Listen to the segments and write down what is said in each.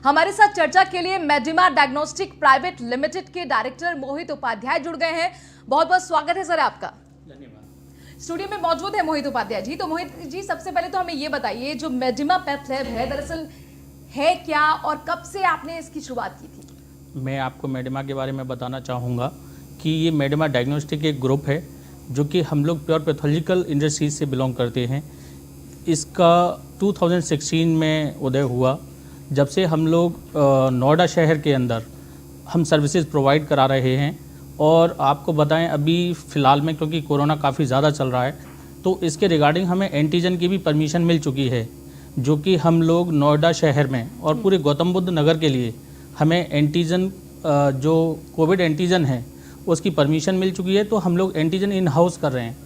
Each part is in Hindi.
हमारे साथ चर्चा के लिए मेडिमा डायग्नोस्टिक प्राइवेट लिमिटेड के डायरेक्टर मोहित उपाध्याय जुड़ गए हैं। बहुत बहुत स्वागत है सर आपका। धन्यवाद। स्टूडियो में मौजूद है मोहित उपाध्याय जी। तो मोहित जी, सबसे पहले तो हमें ये बताइए, जो मेडिमा पैथ लैब है दरअसल है क्या और कब से आपने इसकी शुरुआत की थी? मैं आपको मेडिमा के बारे में बताना चाहूँगा कि ये मेडिमा डायग्नोस्टिक एक ग्रुप है जो कि हम लोग प्योर पैथोलॉजिकल इंडस्ट्रीज से बिलोंग करते हैं। इसका 2016 में उदय हुआ, जब से हम लोग नोएडा शहर के अंदर हम सर्विसेज प्रोवाइड करा रहे हैं। और आपको बताएं, अभी फ़िलहाल में क्योंकि कोरोना काफ़ी ज़्यादा चल रहा है, तो इसके रिगार्डिंग हमें एंटीजन की भी परमिशन मिल चुकी है, जो कि हम लोग नोएडा शहर में और पूरे गौतम बुद्ध नगर के लिए हमें एंटीजन जो कोविड एंटीजन है उसकी परमिशन मिल चुकी है। तो हम लोग एंटीजन इन हाउस कर रहे हैं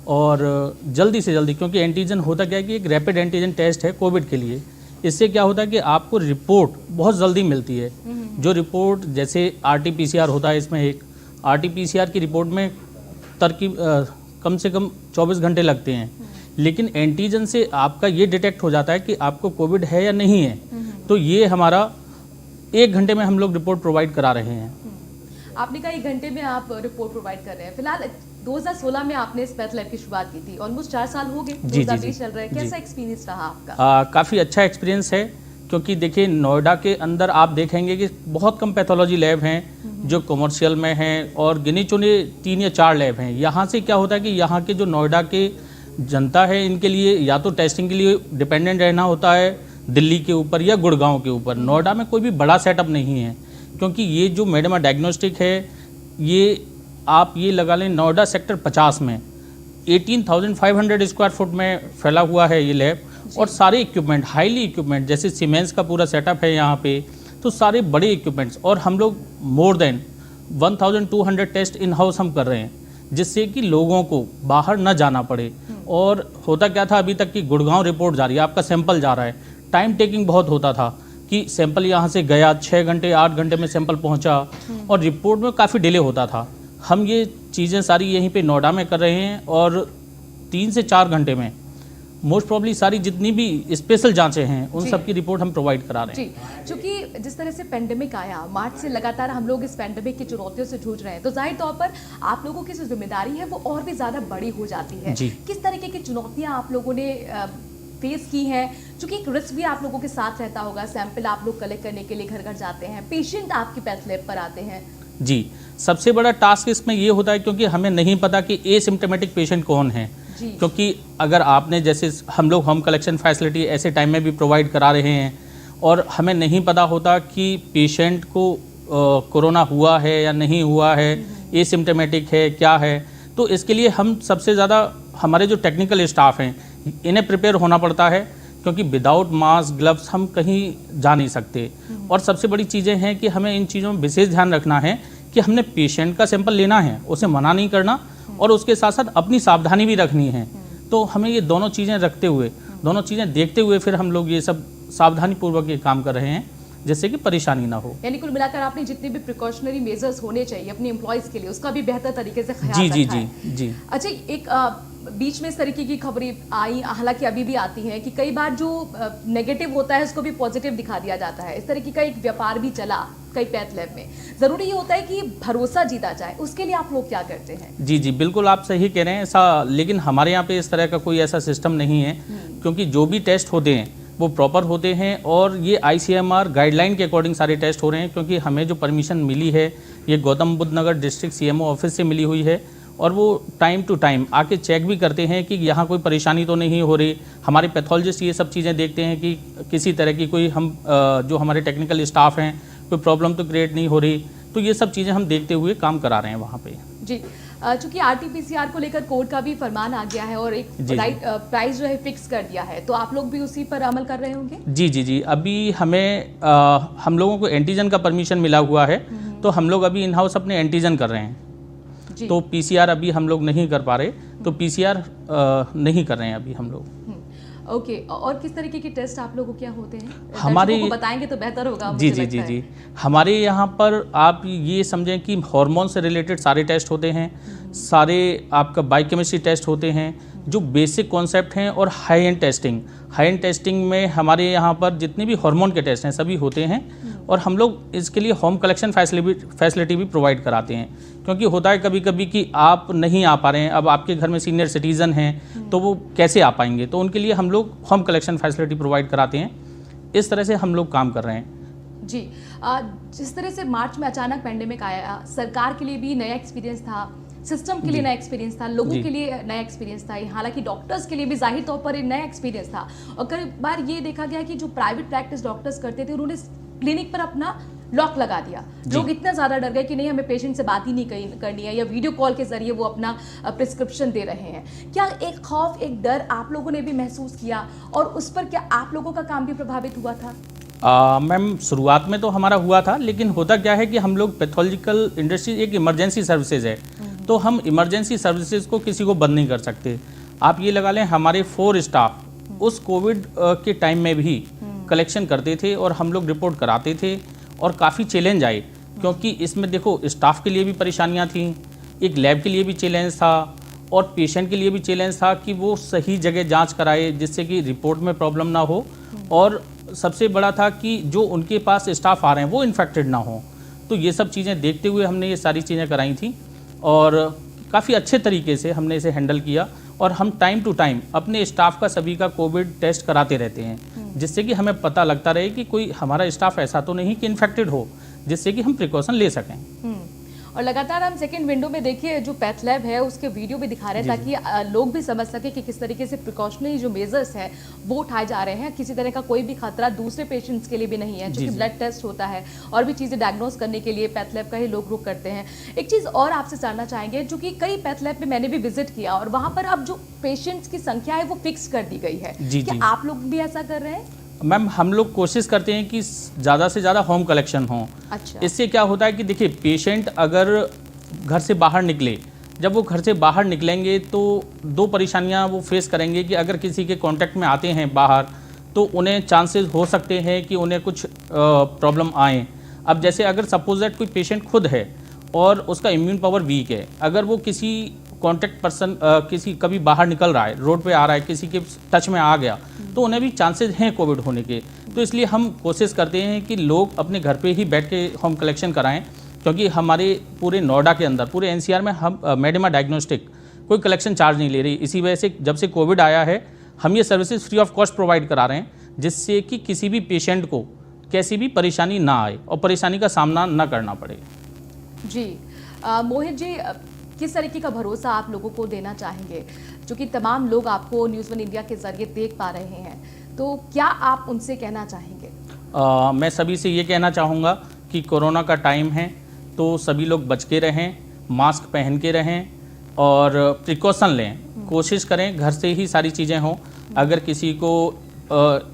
और जल्दी से जल्दी, क्योंकि एंटीजन होता क्या है कि एक रैपिड एंटीजन टेस्ट है कोविड के लिए। इससे क्या होता है कि आपको रिपोर्ट बहुत जल्दी मिलती है। जो रिपोर्ट जैसे RT-PCR होता है, इसमें एक RT-PCR की रिपोर्ट में कम से कम 24 घंटे लगते हैं, लेकिन एंटीजन से आपका ये डिटेक्ट हो जाता है कि आपको कोविड है या नहीं है। तो ये हमारा 1 घंटे में हम लोग रिपोर्ट प्रोवाइड करा रहे हैं। आपने कहा 1 घंटे में आप रिपोर्ट प्रोवाइड कर रहे हैं। फिलहाल 2016 में आपने इस पैथ लैब की शुरुआत की थी, ऑलमोस्ट 4 साल हो गए, 2020 चल रहा है। कैसा एक्सपीरियंस रहा आपका? काफ़ी अच्छा एक्सपीरियंस है, क्योंकि देखिए नोएडा के अंदर आप देखेंगे कि बहुत कम पैथोलॉजी लैब हैं जो कमर्शियल में हैं, और गिने चुने 3 या 4 लैब हैं। यहाँ से क्या होता है कि यहाँ के जो नोएडा के जनता है, इनके लिए या तो टेस्टिंग के लिए डिपेंडेंट रहना होता है दिल्ली के ऊपर या गुड़गांव के ऊपर। नोएडा में कोई भी बड़ा सेटअप नहीं है, क्योंकि ये जो मेडिमा डायग्नोस्टिक है, ये आप ये लगा लें नोएडा सेक्टर 50 में 18,500 स्क्वायर फुट में फैला हुआ है ये लैब। और सारे इक्विपमेंट, हाईली इक्विपमेंट, जैसे सीमेंस का पूरा सेटअप है यहाँ पे, तो सारे बड़े इक्विपमेंट्स। और हम लोग more than 1,200 test in house हम कर रहे हैं, जिससे कि लोगों को बाहर न जाना पड़े। और होता क्या था अभी तक कि गुड़गांव रिपोर्ट जा रही है, आपका सैंपल जा रहा है, टाइम टेकिंग बहुत होता था कि सैंपल यहाँ से गया, 6 घंटे 8 घंटे में सैंपल पहुँचा, और रिपोर्ट में काफ़ी डिले होता था। हम ये चीज़ें सारी यहीं पे नोएडा में कर रहे हैं, और 3 से 4 घंटे में मोस्ट प्रॉब्ली सारी जितनी भी स्पेशल जांचें हैं उन सब की रिपोर्ट हम प्रोवाइड करा रहे हैं। जी, चूँकि जिस तरह से पेंडेमिक आया, मार्च से लगातार हम लोग इस पेंडेमिक की चुनौतियों से जूझ रहे हैं, तो जाहिर तौर पर आप लोगों की जो जिम्मेदारी है वो और भी ज़्यादा बड़ी हो जाती है। किस तरीके की चुनौतियाँ आप लोगों ने फेस की हैं? चूँकि एक रिस्क भी आप लोगों के साथ रहता होगा, सैंपल आप लोग कलेक्ट करने के लिए घर घर जाते हैं, पेशेंट आपकी पैथ लैब पर आते हैं। जी, सबसे बड़ा टास्क इसमें ये होता है, क्योंकि हमें नहीं पता कि एसिम्प्टोमेटिक पेशेंट कौन है। क्योंकि अगर आपने, जैसे हम लोग होम कलेक्शन फैसिलिटी ऐसे टाइम में भी प्रोवाइड करा रहे हैं, और हमें नहीं पता होता कि पेशेंट को कोरोना हुआ है या नहीं हुआ है, एसिम्प्टोमेटिक है क्या है। तो इसके लिए हम सबसे ज़्यादा हमारे जो टेक्निकल स्टाफ हैं, इन्हें प्रिपेयर होना पड़ता है, क्योंकि विदाउट मास्क ग्लव्स हम कहीं जा नहीं सकते। और सबसे बड़ी चीज़ें हैं कि हमें इन चीज़ों में विशेष ध्यान रखना है कि हमने पेशेंट का सैंपल लेना है, उसे मना नहीं करना, और उसके साथ साथ अपनी सावधानी भी रखनी है। तो हमें ये दोनों चीज़ें रखते हुए, दोनों चीज़ें देखते हुए फिर हम लोग ये सब सावधानी पूर्वक ये काम कर रहे हैं, जिससे कि परेशानी ना हो। यानी कुल मिलाकर आपने जितने भी प्रिकॉशनरी मेजर्स होने चाहिए अपने एम्प्लॉयज़ के लिए, उसका भी बेहतर तरीके से ख्याल रखा है। जी। अच्छा, एक बीच में इस तरीके की खबरें आई, हालांकि अभी भी आती हैं, कि कई बार जो नेगेटिव होता है उसको भी पॉजिटिव दिखा दिया जाता है। इस तरीके का एक व्यापार भी चला कई पैथ लैब में। ज़रूरी ये होता है कि भरोसा जीता जाए, उसके लिए आप लोग क्या करते हैं? जी, बिल्कुल आप सही कह रहे हैं ऐसा, लेकिन हमारे यहाँ पे इस तरह का कोई ऐसा सिस्टम नहीं है, क्योंकि जो भी टेस्ट होते हैं वो प्रॉपर होते हैं, और ये ICMR गाइडलाइन के अकॉर्डिंग सारे टेस्ट हो रहे हैं। क्योंकि हमें जो परमिशन मिली है ये गौतम बुद्ध नगर डिस्ट्रिक्ट CMO ऑफिस से मिली हुई है, और वो टाइम टू टाइम आके चेक भी करते हैं कि यहाँ कोई परेशानी तो नहीं हो रही। हमारे पैथोलॉजिस्ट ये सब चीज़ें देखते हैं कि किसी तरह की कोई जो हमारे टेक्निकल स्टाफ हैं, कोई प्रॉब्लम तो क्रिएट नहीं हो रही। तो ये सब चीज़ें हम देखते हुए काम करा रहे हैं वहाँ पे। जी, चूँकि RT-PCR को लेकर कोर्ट का भी फरमान आ गया है, और एक प्राइस जो है फिक्स कर दिया है, तो आप लोग भी उसी पर अमल कर रहे होंगे? जी। अभी हमें हम लोगों को एंटीजन का परमिशन मिला हुआ है, तो हम लोग अभी इन हाउस अपने एंटीजन कर रहे हैं। तो PCR अभी हम लोग नहीं कर पा रहे, तो PCR नहीं कर रहे हैं अभी हम लोग। ओके, और किस तरीके के टेस्ट आप लोगों को क्या होते हैं? हमारे को बताएंगे तो बेहतर होगा। जी। हमारे यहाँ पर आप ये समझें कि हार्मोन से रिलेटेड सारे टेस्ट होते हैं, सारे आपका बायोकेमिस्ट्री टेस्ट होते हैं, जो बेसिक कॉन्सेप्ट हैं और हाई एंड टेस्टिंग में हमारे यहाँ पर जितने भी हार्मोन के टेस्ट हैं सभी होते हैं और हम लोग इसके लिए होम कलेक्शन फैसिलिटी भी प्रोवाइड कराते हैं, क्योंकि होता है कभी कभी कि आप नहीं आ पा रहे हैं, अब आपके घर में सीनियर सिटीज़न हैं तो वो कैसे आ पाएंगे, तो उनके लिए हम लोग होम कलेक्शन फैसिलिटी प्रोवाइड कराते हैं। इस तरह से हम लोग काम कर रहे हैं। जी, जिस तरह से मार्च में अचानक पेंडेमिक आया, सरकार के लिए भी नया एक्सपीरियंस था, सिस्टम के लिए नया एक्सपीरियंस था, लोगों के लिए नया एक्सपीरियंस था, हालांकि डॉक्टर्स के लिए भी जाहिर तौर पर एक नया एक्सपीरियंस था। और कई बार ये देखा गया कि जो प्राइवेट प्रैक्टिस डॉक्टर्स करते थे उन्होंने क्लिनिक पर अपना लॉक लगा दिया। लोग इतना ज़्यादा डर गए कि नहीं, हमें पेशेंट से बात ही नहीं करनी है, या वीडियो कॉल के जरिए वो अपना प्रिस्क्रिप्शन दे रहे हैं। क्या एक खौफ, एक डर आप लोगों ने भी महसूस किया और उस पर क्या आप लोगों का काम भी प्रभावित हुआ था? मैम, शुरुआत में तो हमारा हुआ था, लेकिन होता क्या है कि हम लोग पैथोलॉजिकल इंडस्ट्री एक इमरजेंसी सर्विसेज है, तो हम इमरजेंसी सर्विसेज को किसी को बंद नहीं कर सकते। आप ये लगा लें, हमारे 4 स्टाफ उस कोविड के टाइम में भी कलेक्शन करते थे और हम लोग रिपोर्ट कराते थे और काफ़ी चैलेंज आए, क्योंकि इसमें देखो स्टाफ के लिए भी परेशानियां थी, एक लैब के लिए भी चैलेंज था और पेशेंट के लिए भी चैलेंज था कि वो सही जगह जांच कराए जिससे कि रिपोर्ट में प्रॉब्लम ना हो, और सबसे बड़ा था कि जो उनके पास स्टाफ आ रहे हैं वो इन्फेक्टेड ना हो। तो ये सब चीज़ें देखते हुए हमने ये सारी चीज़ें कराई थी और काफ़ी अच्छे तरीके से हमने इसे हैंडल किया। और हम टाइम टू टाइम अपने स्टाफ का सभी का कोविड टेस्ट कराते रहते हैं, जिससे कि हमें पता लगता रहे कि कोई हमारा स्टाफ ऐसा तो नहीं कि इन्फेक्टेड हो, जिससे कि हम प्रिकॉशन ले सकें। और लगातार हम सेकंड विंडो में देखिए जो पैथ लैब है उसके वीडियो भी दिखा रहे हैं, ताकि लोग भी समझ सके कि किस तरीके से प्रिकॉशनरी जो मेजर्स हैं वो उठाए जा रहे हैं। किसी तरह का कोई भी खतरा दूसरे पेशेंट्स के लिए भी नहीं है, जो कि ब्लड टेस्ट होता है और भी चीज़ें डायग्नोस करने के लिए पैथ लैब का ही लोग रुख करते हैं। एक चीज़ और आपसे जानना चाहेंगे, जो कि कई पैथ लैब में मैंने भी विजिट किया और वहाँ पर अब जो पेशेंट्स की संख्या है वो फिक्स कर दी गई है। क्या आप लोग भी ऐसा कर रहे हैं? मैम, हम लोग कोशिश करते हैं कि ज़्यादा से ज़्यादा होम कलेक्शन हो। अच्छा। इससे क्या होता है कि देखिए, पेशेंट अगर घर से बाहर निकले, जब वो घर से बाहर निकलेंगे तो 2 परेशानियां वो फेस करेंगे कि अगर किसी के कांटेक्ट में आते हैं बाहर तो उन्हें चांसेस हो सकते हैं कि उन्हें कुछ प्रॉब्लम आए। अब जैसे अगर सपोज दैट कोई पेशेंट खुद है और उसका इम्यून पावर वीक है, अगर वो किसी कॉन्टैक्ट पर्सन किसी कभी बाहर निकल रहा है, रोड पे आ रहा है, किसी के टच में आ गया, तो उन्हें भी चांसेस हैं कोविड होने के। तो इसलिए हम कोशिश करते हैं कि लोग अपने घर पे ही बैठ के होम कलेक्शन कराएं, क्योंकि हमारे पूरे नोएडा के अंदर, पूरे एनसीआर में हम मेडिमा डायग्नोस्टिक कोई कलेक्शन चार्ज नहीं ले रही। इसी वजह से जब से कोविड आया है हम ये services free of cost provide करा रहे हैं, जिससे कि किसी भी पेशेंट को कैसी भी परेशानी ना आए और परेशानी का सामना ना करना पड़े। जी, मोहित जी, किस तरीके का भरोसा आप लोगों को देना चाहेंगे, जो कि तमाम लोग आपको न्यूज़ 1 इंडिया के जरिए देख पा रहे हैं, तो क्या आप उनसे कहना चाहेंगे? मैं सभी से ये कहना चाहूँगा कि कोरोना का टाइम है तो सभी लोग बच के रहें, मास्क पहन के रहें और प्रिकॉशन लें। कोशिश करें घर से ही सारी चीज़ें हों। अगर किसी को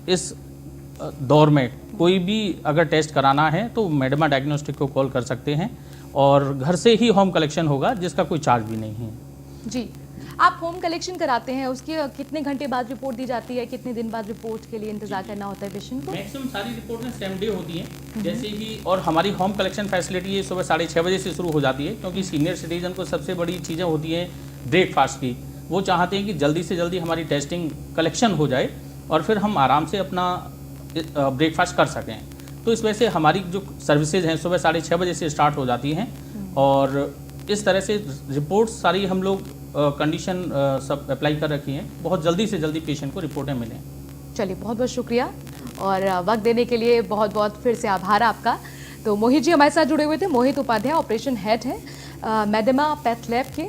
इस दौर में कोई भी अगर टेस्ट कराना है तो मेडिमा डायग्नोस्टिक को कॉल कर सकते हैं और घर से ही होम कलेक्शन होगा, जिसका कोई चार्ज भी नहीं है। जी, आप होम कलेक्शन कराते हैं, उसके कितने घंटे बाद रिपोर्ट दी जाती है, कितने दिन बाद रिपोर्ट के लिए इंतजार करना होता है पेशेंट को? मैक्सिमम सारी रिपोर्टें सेम डे होती हैं, जैसे ही। और हमारी होम कलेक्शन फैसिलिटी ये सुबह 6:30 बजे से शुरू हो जाती है, क्योंकि सीनियर सिटीजन को सबसे बड़ी चीज़ें होती हैं ब्रेकफास्ट की। वो चाहते हैं कि जल्दी से जल्दी हमारी टेस्टिंग कलेक्शन हो जाए और फिर हम आराम से अपना ब्रेकफास्ट कर सकें। तो इस वजह से हमारी जो सर्विसेज हैं सुबह 6:30 बजे से स्टार्ट हो जाती हैं और इस तरह से रिपोर्ट्स सारी हम लोग कंडीशन सब अप्लाई कर रखी हैं, बहुत जल्दी से जल्दी पेशेंट को रिपोर्टें मिलें। चलिए, बहुत बहुत शुक्रिया और वक्त देने के लिए बहुत बहुत फिर से आभार आपका। तो मोहित जी हमारे साथ जुड़े हुए थे। मोहित उपाध्याय ऑपरेशन हेड है मेडिमा पैथ लैब के।